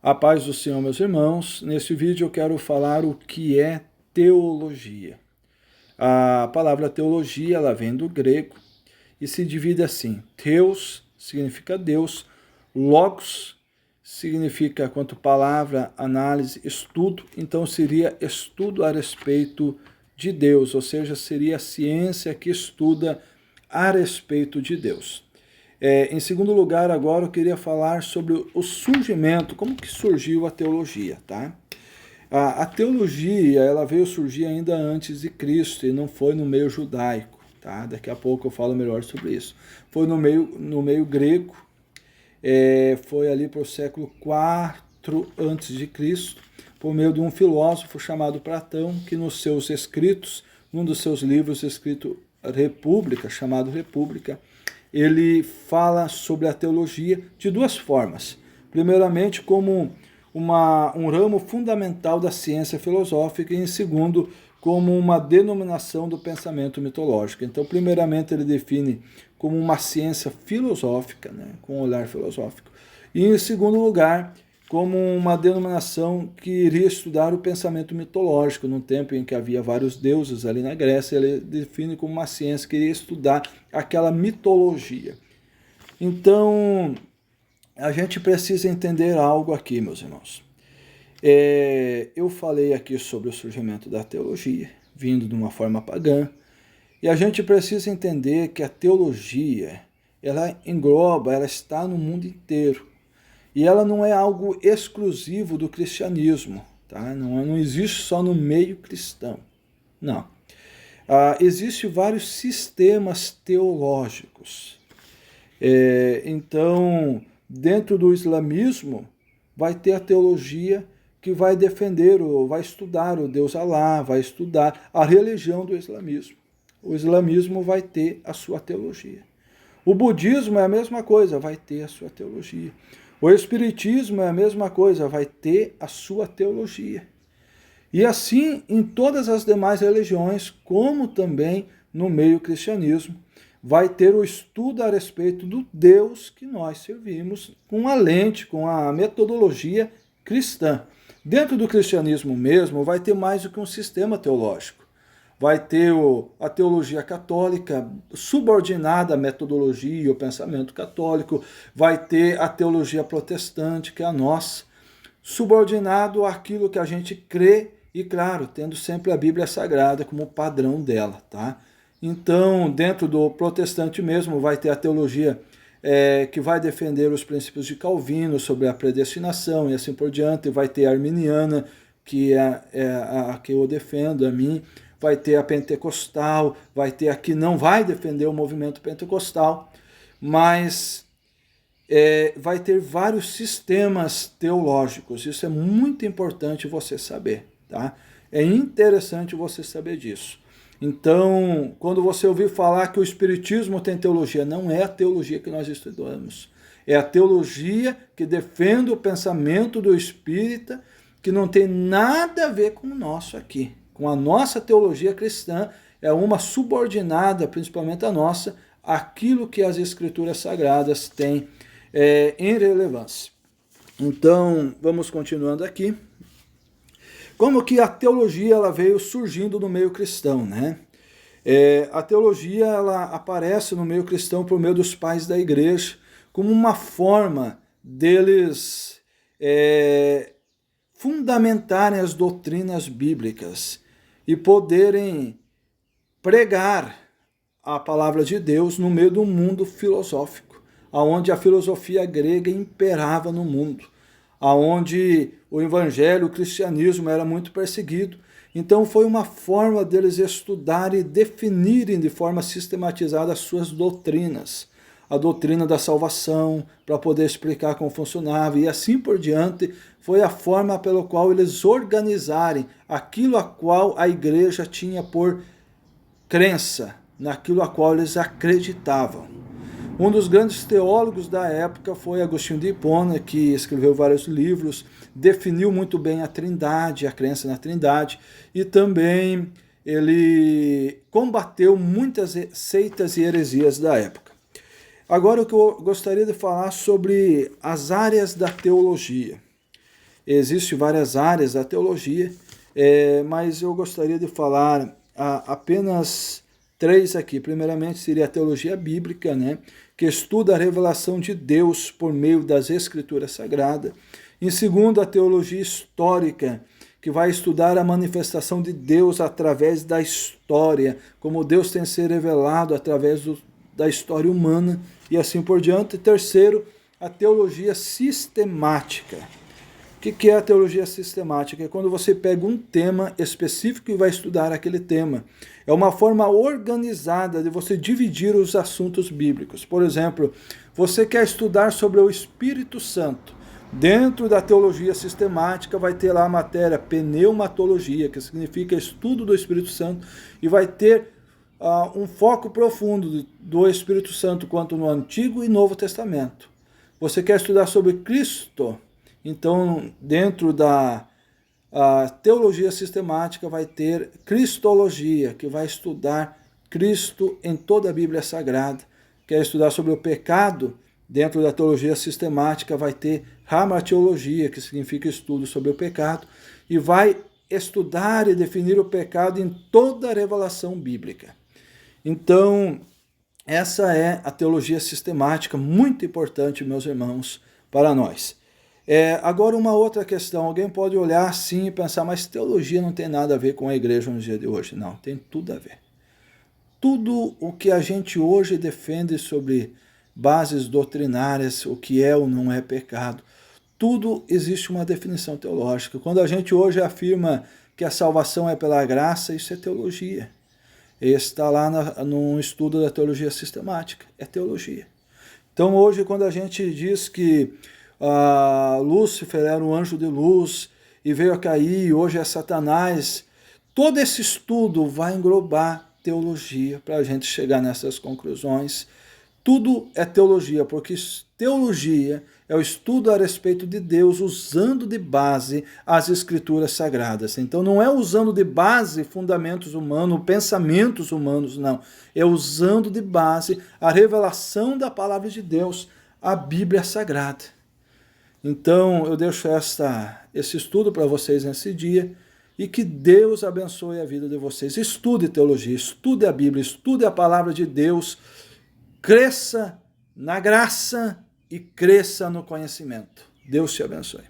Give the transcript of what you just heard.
A paz do Senhor, meus irmãos. Nesse vídeo eu quero falar o que é teologia. A palavra teologia, ela vem do grego e se divide assim. Theos significa Deus, logos significa quanto palavra, análise, estudo. Então seria estudo a respeito de Deus, ou seja, seria a ciência que estuda a respeito de Deus. Em segundo lugar, agora eu queria falar sobre o surgimento, como que surgiu a teologia, tá? A teologia, ela veio surgir ainda antes de Cristo e não foi no meio judaico, tá? Daqui a pouco eu falo melhor sobre isso. Foi no meio grego, foi ali para o século IV antes de Cristo, por meio de um filósofo chamado Platão, que nos seus escritos, num dos seus livros escrito República, chamado República, ele fala sobre a teologia de duas formas. Primeiramente, como um ramo fundamental da ciência filosófica, e em segundo, como uma denominação do pensamento mitológico. Então, primeiramente, ele define como uma ciência filosófica, né, com um olhar filosófico. E, em segundo lugar, como uma denominação que iria estudar o pensamento mitológico, num tempo em que havia vários deuses ali na Grécia. Ele define como uma ciência que iria estudar aquela mitologia. Então, a gente precisa entender algo aqui, meus irmãos. Eu falei aqui sobre o surgimento da teologia, vindo de uma forma pagã, e a gente precisa entender que a teologia, ela engloba, ela está no mundo inteiro. E ela não é algo exclusivo do cristianismo, tá? Não existe só no meio cristão, não. Existem vários sistemas teológicos. Então, dentro do islamismo, vai ter a teologia que vai defender, ou vai estudar o Deus Alá, vai estudar a religião do islamismo. O islamismo vai ter a sua teologia. O budismo é a mesma coisa, vai ter a sua teologia. O espiritismo é a mesma coisa, vai ter a sua teologia. E assim em todas as demais religiões, como também no meio cristianismo, vai ter o estudo a respeito do Deus que nós servimos com a lente, com a metodologia cristã. Dentro do cristianismo mesmo, vai ter mais do que um sistema teológico. Vai ter a teologia católica subordinada à metodologia e ao pensamento católico, vai ter a teologia protestante, que é a nossa, subordinado àquilo que a gente crê e, claro, tendo sempre a Bíblia Sagrada como padrão dela, tá? Então, dentro do protestante mesmo, vai ter a teologia que vai defender os princípios de Calvino sobre a predestinação e assim por diante, vai ter a arminiana, que é a que eu defendo, a mim, vai ter a pentecostal, vai ter a que não vai defender o movimento pentecostal, mas vai ter vários sistemas teológicos. Isso é muito importante você saber, tá? É interessante você saber disso. Então, quando você ouvir falar que o espiritismo tem teologia, não é a teologia que nós estudamos. É a teologia que defende o pensamento do espírita, que não tem nada a ver com o nosso aqui. Com a nossa teologia cristã, é uma subordinada, principalmente a nossa, àquilo que as escrituras sagradas têm em relevância. Então, vamos continuando aqui. Como que a teologia ela veio surgindo no meio cristão, né? A teologia ela aparece no meio cristão por meio dos pais da igreja, como uma forma deles fundamentarem as doutrinas bíblicas e poderem pregar a palavra de Deus no meio do mundo filosófico, onde a filosofia grega imperava no mundo, onde o evangelho, o cristianismo era muito perseguido. Então foi uma forma deles estudarem e definirem de forma sistematizada as suas doutrinas. A doutrina da salvação, para poder explicar como funcionava, e assim por diante, foi a forma pela qual eles organizarem aquilo a qual a igreja tinha por crença, naquilo a qual eles acreditavam. Um dos grandes teólogos da época foi Agostinho de Hipona, que escreveu vários livros, definiu muito bem a Trindade, a crença na Trindade, e também ele combateu muitas seitas e heresias da época. Agora o que eu gostaria de falar sobre as áreas da teologia. Existem várias áreas da teologia, mas eu gostaria de falar apenas 3 aqui. Primeiramente seria a teologia bíblica, né, que estuda a revelação de Deus por meio das Escrituras Sagradas. Em segundo, a teologia histórica, que vai estudar a manifestação de Deus através da história, como Deus tem se revelado através da história humana e assim por diante. E terceiro, a teologia sistemática. O que é a teologia sistemática? É quando você pega um tema específico e vai estudar aquele tema. É uma forma organizada de você dividir os assuntos bíblicos. Por exemplo, você quer estudar sobre o Espírito Santo. Dentro da teologia sistemática vai ter lá a matéria pneumatologia, que significa estudo do Espírito Santo, e vai ter um foco profundo do Espírito Santo quanto no Antigo e Novo Testamento. Você quer estudar sobre Cristo? Então, dentro da teologia sistemática vai ter Cristologia, que vai estudar Cristo em toda a Bíblia Sagrada. Quer estudar sobre o pecado? Dentro da teologia sistemática vai ter Hamartiologia, que significa estudo sobre o pecado, e vai estudar e definir o pecado em toda a revelação bíblica. Então, essa é a teologia sistemática, muito importante, meus irmãos, para nós. Agora, uma outra questão, alguém pode olhar assim e pensar, mas teologia não tem nada a ver com a igreja no dia de hoje. Não, tem tudo a ver. Tudo o que a gente hoje defende sobre bases doutrinárias, o que é ou não é pecado, tudo existe uma definição teológica. Quando a gente hoje afirma que a salvação é pela graça, isso é teologia. Está lá no estudo da teologia sistemática, é teologia. Então hoje quando a gente diz que Lúcifer era um anjo de luz e veio a cair, hoje é Satanás, todo esse estudo vai englobar teologia para a gente chegar nessas conclusões. Tudo é teologia, porque teologia é o estudo a respeito de Deus usando de base as Escrituras Sagradas. Então não é usando de base fundamentos humanos, pensamentos humanos, não. É usando de base a revelação da palavra de Deus, a Bíblia Sagrada. Então eu deixo esse estudo para vocês nesse dia e que Deus abençoe a vida de vocês. Estude teologia, estude a Bíblia, estude a palavra de Deus, cresça na graça e cresça no conhecimento. Deus te abençoe.